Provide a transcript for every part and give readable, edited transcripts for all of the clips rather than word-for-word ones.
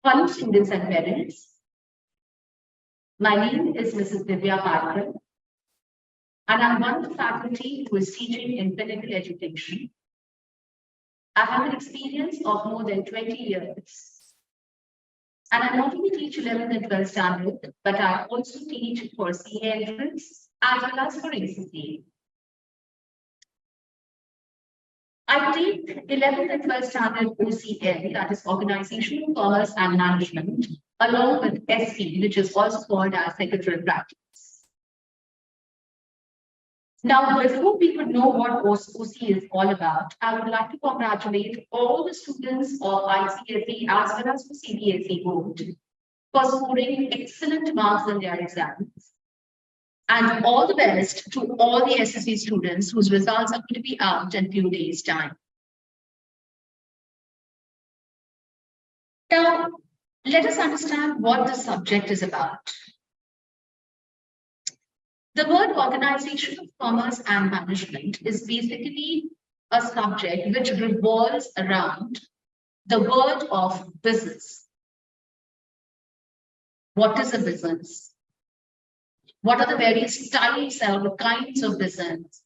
Hello, students and parents. My name is Mrs. Divya Patkar, and I'm one of the faculty who is teaching in Pinnacle Education. I have an experience of more than 20 years. And I not only teach 11th and 12th standard, but I also teach for CA entrance as well as for ACCA. I take 11th and 12th standard OCM, that is Organizational Commerce and Management, along with SP, which is also called as Secretarial Practice. Now, before we could know what OC is all about, I would like to congratulate all the students of ICSE as well as the CBSE board for scoring excellent marks in their exams. And all the best to all the SSC students whose results are going to be out in a few days' time. Now, let us understand what the subject is about. The word Organization of Commerce and Management is basically a subject which revolves around the word of business. What is a business? What are the various types or kinds of business?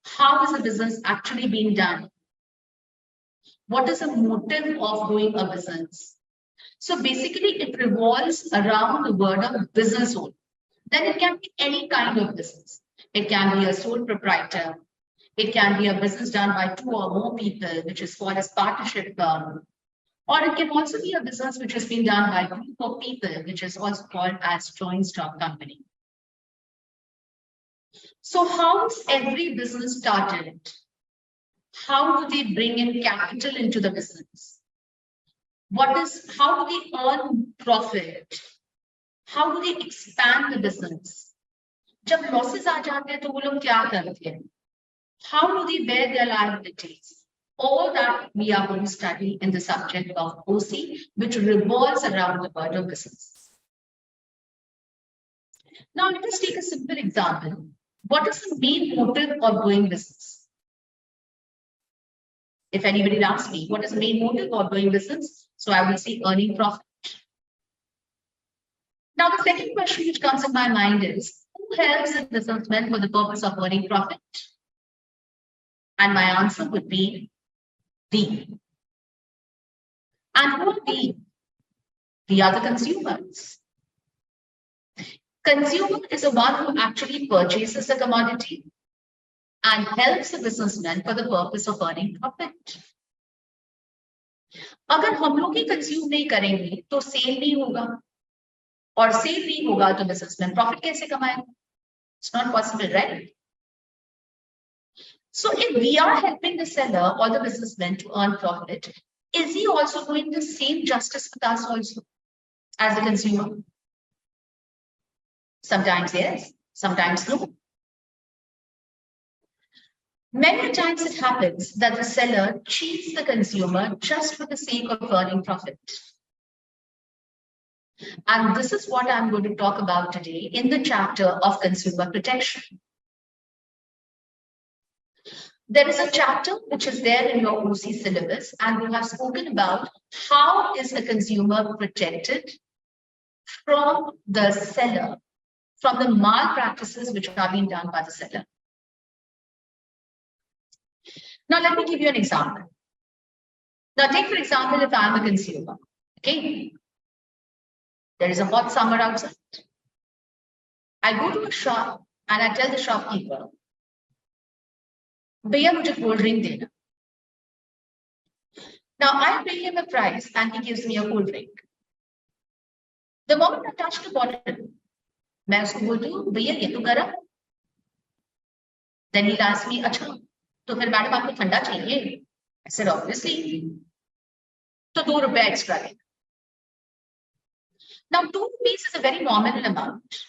How is a business actually being done? What is the motive of doing a business? So basically, it revolves around the word of business only. Then it can be any kind of business. It can be a sole proprietor. It can be a business done by 2 or more people, which is called as partnership firm. Or it can also be a business which has been done by a group of people, which is also called as joint stock company. So how is every business started? How do they bring in capital into the business? How do they earn profit? How do they expand the business? जब losses आ जाते हैं तो वो लोग क्या करते हैं? How do they bear their liabilities? All that we are going to study in the subject of OC, which revolves around the word of business. Now, let us take a simple example. What is the main motive of doing business? If anybody asks me, what is the main motive of doing business? So I will say earning profit. Now, the second question which comes in my mind is, who helps a businessman for the purpose of earning profit? And my answer would be we. And who are we? We are the consumers. Consumer is the one who actually purchases the commodity and helps the businessman for the purpose of earning profit. अगर हम लोग ही consume नहीं करेंगे तो cell नहीं होगा और cell नहीं होगा तो बिजनेसमैन प्रॉफिट कैसे कमाएगा? It's not possible, right? So if we are helping the seller or the businessman to earn profit, is he also doing the same justice with us also as the consumer? Sometimes yes, sometimes no. Many times it happens that the seller cheats the consumer just for the sake of earning profit. And this is what I'm going to talk about today in the chapter of consumer protection. There is a chapter which is there in your OC syllabus, and we have spoken about how is the consumer protected from the seller, from the malpractices which are being done by the seller. Now, let me give you an example. Now, take for example, if I'm a consumer, okay? There is a hot summer outside. I go to a shop and I tell the shopkeeper, भैया मुझे cold drink देना. Now I pay him a price and he gives me a cold drink. The moment I touch the bottle, मैं उसको बोलती हूँ भैया ये तो गर्म. Then he'll ask me, अच्छा तो फिर मैडम आपको ठंडा चाहिए? I said obviously. तो ₹2 extra देना. Now, 2 rupees is a very nominal amount.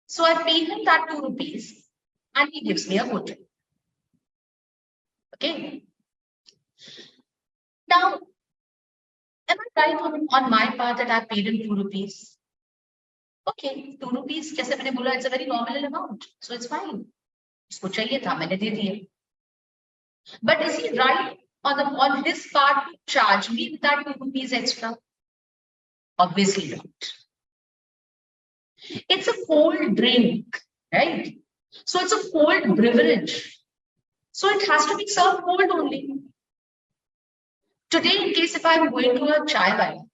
So I pay him that 2 rupees and he gives me a cold drink. Okay. Now, am I right on my part that I paid him 2 rupees? Okay, 2 rupees, जैसे मैंने बोला, it's a very nominal amount. So it's fine. उसको चाहिए था, मैंने दे दिया. But is he right on his part to charge me with that 2 rupees extra? Obviously not. It's a cold drink, right? So it's a cold beverage. So it has to be served cold only. Today, in case if I'm going to a chai wala,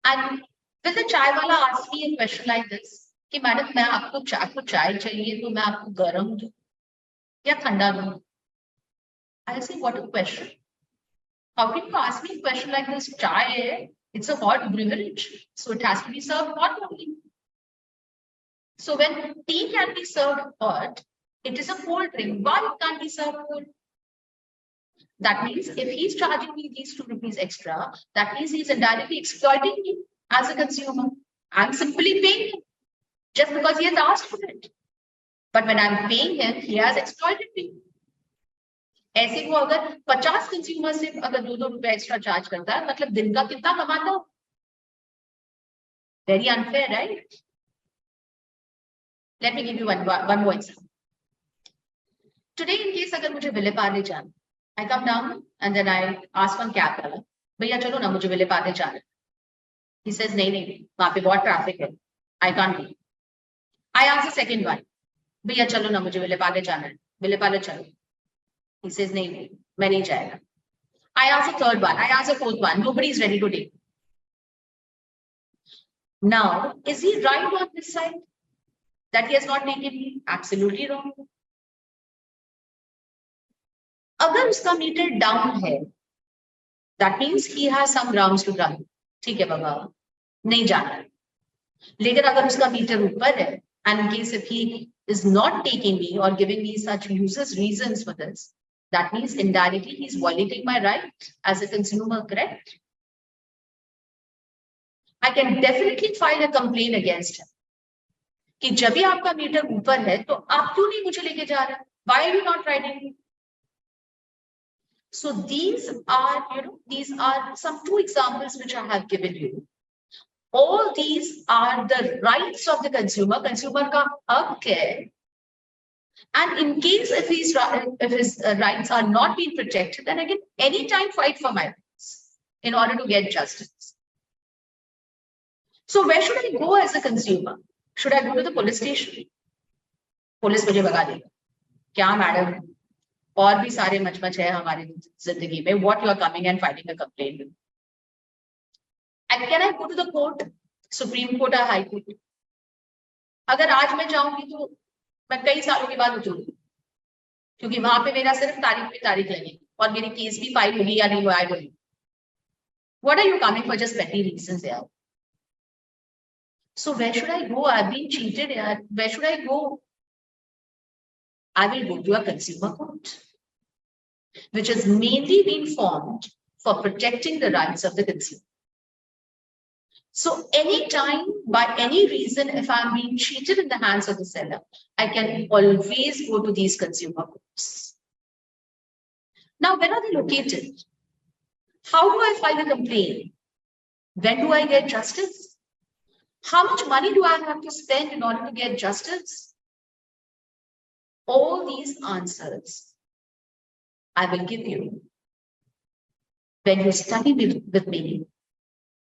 and will the chai wala ask me a question like this, कि madam मैं आपको चाय चाहिए तो मैं आपको गरम दूं या ठंडा दूं? I say, what a question. How can you ask me a question like this? Chai, it's a hot beverage, so it has to be served hot only. So when tea can be served hot, it is a cold drink. Why it can't be served cold? That means if he's charging me these 2 rupees extra, that means he's indirectly exploiting me as a consumer. I'm simply paying him just because he has asked for it. But when I'm paying him, he has exploited me. ऐसे को अगर 50 consumer से अगर 2-2 रुपए extra charge करता है, मतलब दिन का कितना कमाता हो? Very unfair, right? Let me give you one more example. Today, in case अगर मुझे विले पार्ले जाना, I come down and then I ask one cab वाला, भैया चलो ना मुझे विले पार्ले जाना. He says नहीं वहाँ पे बहुत ट्रैफिक है, I can't be. I ask the second one, भैया चलो ना मुझे विले पार्ले जाना है, विले पार्ले चलो. He says नहीं मैं नहीं जाएगा. I ask the third one, I ask the fourth one, nobody is ready to take. Now, is he right on this side that he has not taken me? Absolutely wrong. अगर उसका meter down है, that means he has some grounds to run. ठीक है बाबा, नहीं जाना है. लेकिन अगर उसका मीटर ऊपर है, and in case if he is not taking me or giving me such useless reasons for this, that means indirectly he's violating my right as a consumer, correct? I can definitely file a complaint against him. कि जब भी आपका metre ऊपर है, तो आप क्यों नहीं मुझे लेके जा रहे? Why are you not riding me? So these are some 2 examples which I have given you. All these are the rights of the consumer. Consumer का हक है. And in case if his rights are not being protected, then I can anytime fight for my rights in order to get justice. So where should I go as a consumer? Should I go to the police station? Police मुझे भगा देगा. क्या madam? और भी सारे मचमच है हमारी जिंदगी में. What you are coming and filing a complaint with? And can I go to the court, Supreme Court or High Court? अगर आज मैं जाऊंगी तो मैं कई सालों के बाद उठूंगी, क्योंकि वहां पे मेरा सिर्फ तारीख पे तारीख लगेगी और मेरी केस भी फाइल होगी या नहीं होगी. What are you coming for just petty reasons here? So where should I go? I've been cheated here. Where should I go? I will go to a consumer court, which has mainly been formed for protecting the rights of the consumer. So anytime, by any reason, if I'm being cheated in the hands of the seller, I can always go to these consumer courts. Now, where are they located? How do I file a complaint? When do I get justice? How much money do I have to spend in order to get justice? All these answers I will give you when you study with me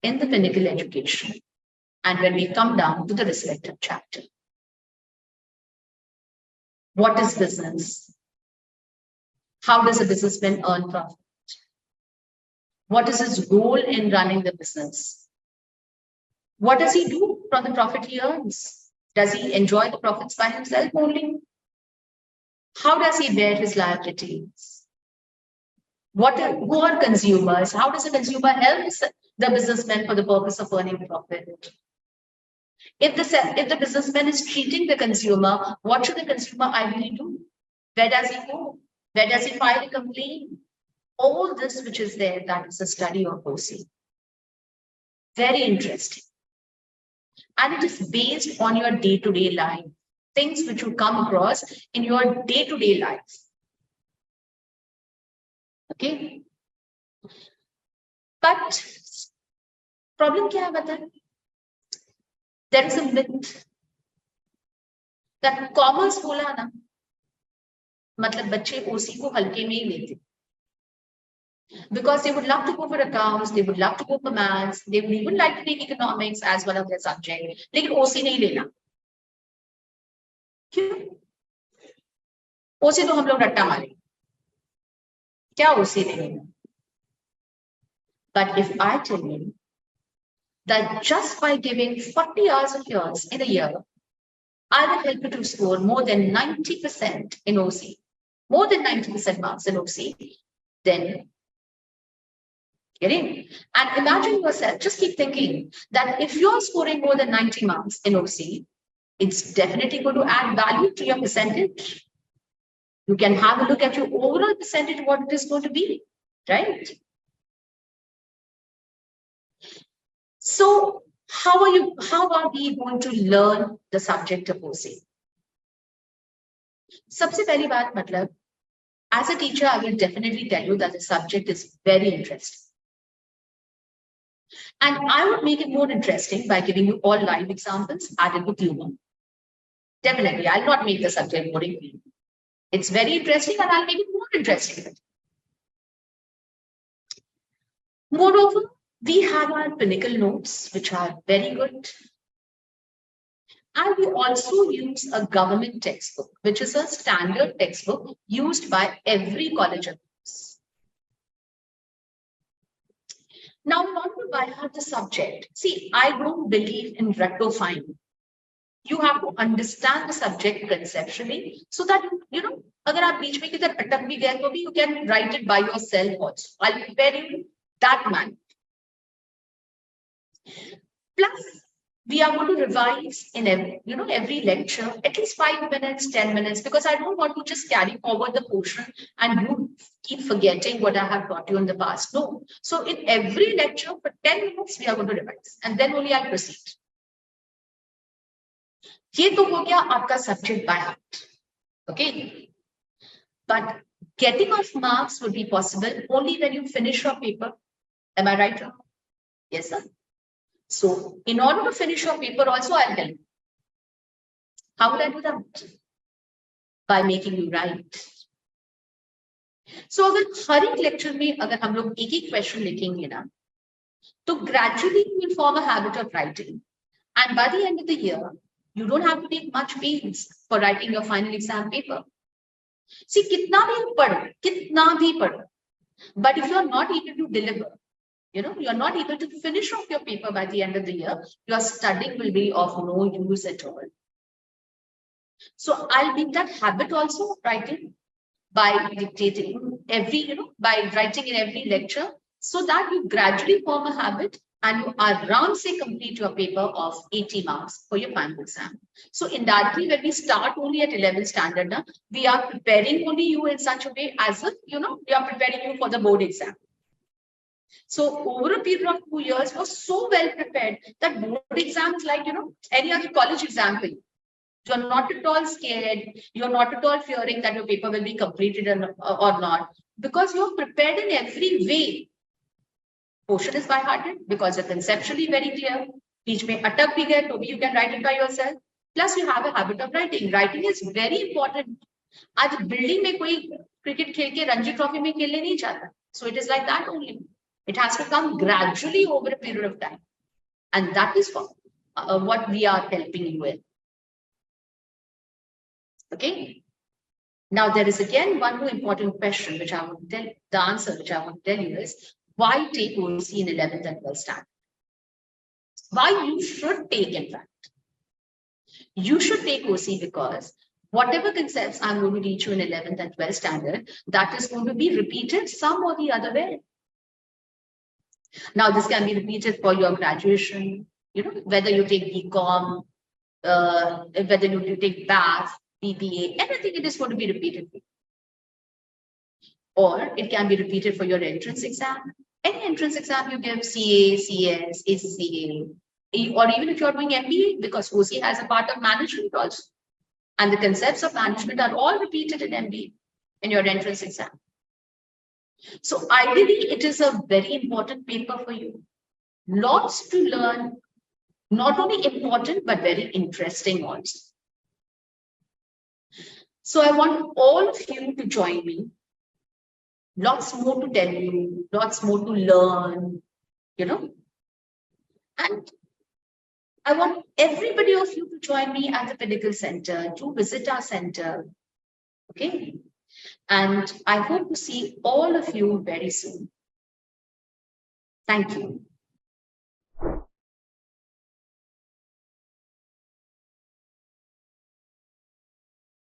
in the Pinnacle Education and when we come down to the respective chapter. What is business? How does a businessman earn profit? What is his role in running the business? What does he do from the profit he earns? Does he enjoy the profits by himself only? How does he bear his liabilities? Who are consumers? How does a consumer help the businessman for the purpose of earning profit? If the businessman is cheating the consumer, what should the consumer ideally do? Where does he go? Where does he file a complaint? All this which is there, that is a study of OCM. Very interesting. And it is based on your day-to-day life, things which you come across in your day-to-day life. Okay? But problem kya hai bata? There is a myth that commerce bola na, matlab bacche OC ko halke mein hi lete. because they would love to go for accounts, they would love to go for maths, they would even like to take economics as one of their subject. लेकिन OC नहीं लेना. क्यों? OC तो हम लोग रट्टा मारे. क्या OC लेना? But if I tell you that just by giving 40 hours of yours in a year, I will help you to score more than 90% in OC, more than 90% marks in OC, then get in. And imagine yourself, just keep thinking that if you're scoring more than 90 marks in OC, it's definitely going to add value to your percentage. You can have a look at your overall percentage, what it is going to be, right? So how are we going to learn the subject of OC? सबसे पहली बात मतलब, as a teacher, I will definitely tell you that the subject is very interesting. And I would make it more interesting by giving you all live examples added with humor. Definitely, I'll not make the subject boring for you. It's very interesting and I'll make it more interesting. Moreover, we have our Pinnacle notes, which are very good. And we also use a government textbook, which is a standard textbook used by every college of course. Now, in order to buy out the subject, see, I don't believe in rectifying. You have to understand the subject conceptually so that, you know, agar aap beech mein kidhar atak bhi gaye to bhi, you can write it by yourself also. I'll prepare you that manner. Plus, we are going to revise in every lecture at least 5 minutes, 10 minutes, because I don't want to just carry forward the portion and you keep forgetting what I have taught you in the past. No. So in every lecture for 10 minutes, we are going to revise and then only I'll proceed. ये तो हो गया आपका subject by heart. Okay. But getting off marks would be possible only when you finish your paper. Am I right? Yes, sir. So in order to finish your paper also, I'll help you. How would I do that? By making you write. So अगर हर एक lecture में अगर हम लोग एक question लिखेंगे ना, तो gradually you will form a habit of writing. And by the end of the year, you don't have to take much pains for writing your final exam paper. See, कितना भी पढ़ो, but if you are not able to deliver, you are not able to finish off your paper by the end of the year, your studying will be of no use at all. So I'll make that habit also of writing by dictating by writing in every lecture, so that you gradually form a habit and you around say complete your paper of 80 marks for your final exam. So in that way, when we start only at 11th standard, we are preparing only you in such a way as if, we are preparing you for the board exam. So over a period of 2 years, you're so well prepared that board exam is like, any other college exam. You're not at all scared. You're not at all fearing that your paper will be completed or not, because you're prepared in every way. Portion is by hearted because you're conceptually very clear. Beech mein atak bhi gaye, to you can write it by yourself. Plus, you have a habit of writing. Writing is very important. Aaj building mein koi cricket khel ke Ranji Trophy mein khelne nahi chahta. So it is like that only. It has to come gradually over a period of time. And that is what we are helping you with. Okay. Now, there is again one more important question, which I would tell, the answer which I would tell you is, why take OC in 11th and 12th standard? Why you should take, in fact. You should take OC because whatever concepts I'm going to teach you in 11th and 12th standard, that is going to be repeated some or the other way. Now, this can be repeated for your graduation, whether you take BCom, whether you take BAF, BBA, anything, it is going to be repeated. Or it can be repeated for your entrance exam. Any entrance exam you give, CA, CS, ACCA, or even if you're doing MBA, because OC has a part of management also. And the concepts of management are all repeated in MBA in your entrance exam. So ideally, it is a very important paper for you. Lots to learn, not only important, but very interesting also. So I want all of you to join me Lots more to tell you, lots more to learn, And I want everybody of you to join me at the Pinnacle Center, to visit our center. Okay. And I hope to see all of you very soon. Thank you.